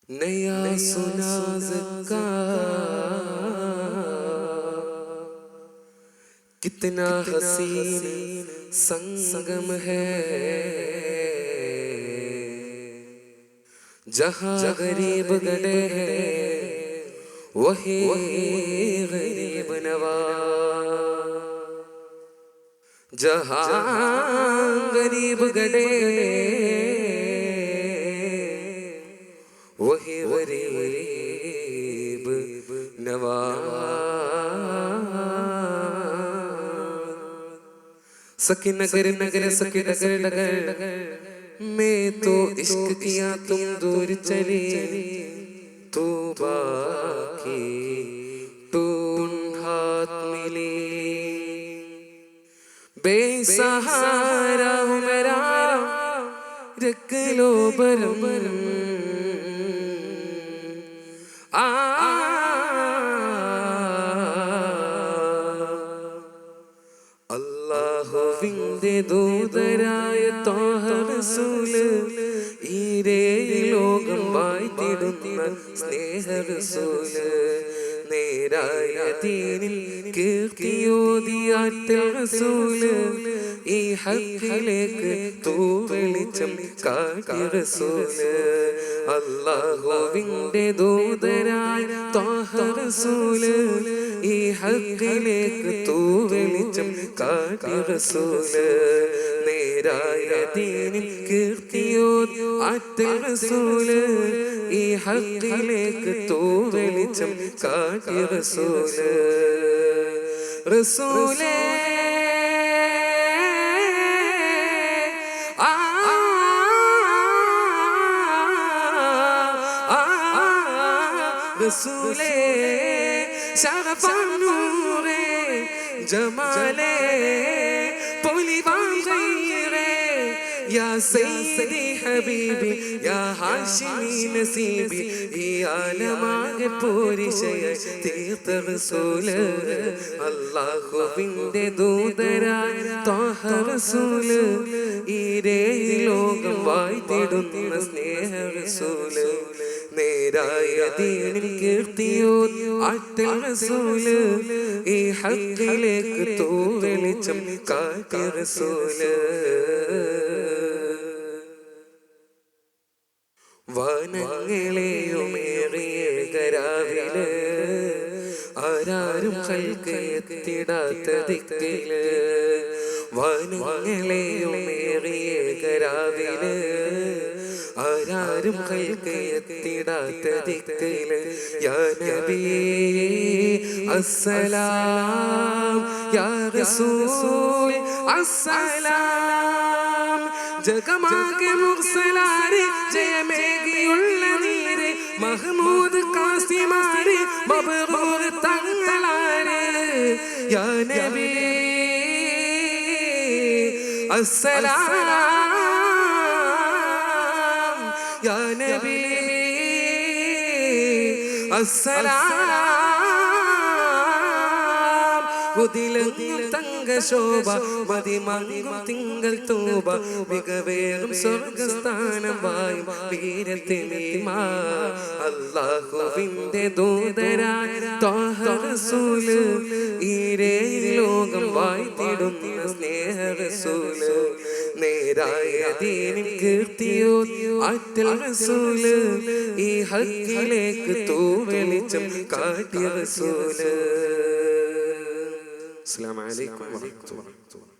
नया सुनाज का कितना हसीन संगम है, जहाँ गरीब गड़े हैं वही गरीब नवाज। जहाँ गरीब गड़े वही गरीब नवाज। सकी नगर नगर सकी नगर नगर मैं तो इश्क किया तुम दूर चली, तू बाकी तुम हाथ मिली। बेसहारा हूँ मेरा रख लो बरम, അല്ലാഹുവിന്റെ ദൂതരായ ത്വാഹ റസൂൽ, ഈരേ ലോകം വാഴ്ത്തിടുന്ന സ്നേഹ റസൂൽ, നേരായ ദീനിൽ കീർത്തിയോതിയ റസൂൽ, ഈ ഹഖിലേക്ക് തൂ വെളിച്ചം കാട്ടിയ റസൂൽ. അല്ലാഹുവിന്റെ ദൂതരായ ത്വാഹ റസൂൽ, ഈ ഹഖിലേക്ക് തൂ വെളിച്ചം കാട്ടിയ റസൂൽ, നേരായ ദീനിൽ കീർത്തിയോതിയ റസൂൽ, ഈ ഹഖിലേക്ക് തൂ വെളിച്ചം കാട്ടിയ റസൂൽ. റസൂലേ रसूले शरफ़ान नूरे जमाले पुलिवान गैरे, या सैयदी हबीबी या हाशिमी नसीबी, ഈ ആലമാകെ പൂരിശയ തീർത്ത റസൂല്. അല്ലാഹുവിന്റെ ദൂതരായ ത്വാഹ റസൂല്, ഈരേ ലോകം വാഴ്ത്തിടുന്ന സ്നേഹ റസൂല്, നേരായ ദീനിൽ കീർത്തിയോതിയ റസൂല്, ഈ ഹഖിലേക്ക് തൂ വെളിച്ചം കാട്ടിയ റസൂല്. വനങ്ങളെയുമേറിയ കരാവില് ആരാരും കൽക്ക് എത്തിടാത്ത ദിക്കില്, വനങ്ങളെയുമേറിയ കരാവില് ആരാരും കൽക്ക് എത്തിടാത്ത ദിക്കില്, യാ നബിയേ അസ്സലാം യാ റസൂൽ അസ്സലാം. ജഗമാകെ മുർസലാരെ ജയമേകിയുള്ള നീരെ, മഹ്മൂദ് കാസിമാരെ മബ്റൂർ തങ്ങളാരെ, യാ നബിയേ അസ്സലാം യാ നബിയേ അസ്സലാം. കുതിലങ്ങും തങ്കശോഭ മതിമങ്ങും തിങ്കൾ തൂബ, മികവേറും സ്വർഗസ്ഥാനം വായും വീരത്തിനീമാ. അല്ലാഹുവിന്റെ ദൂതരായ ത്വാഹ റസൂല്, ഈരേ ലോകം വാഴ്ത്തിടുന്ന സ്നേഹ റസൂല്, നേരായ ദീനിൽ കീർത്തിയോതിയ റസൂല്, ഈ ഹഖിലേക്ക് തൂ വെളിച്ചം കാട്ടിയ റസൂല്. അസ്സലാമു അലൈക്കും വറഹ്മത്തുള്ളാഹി.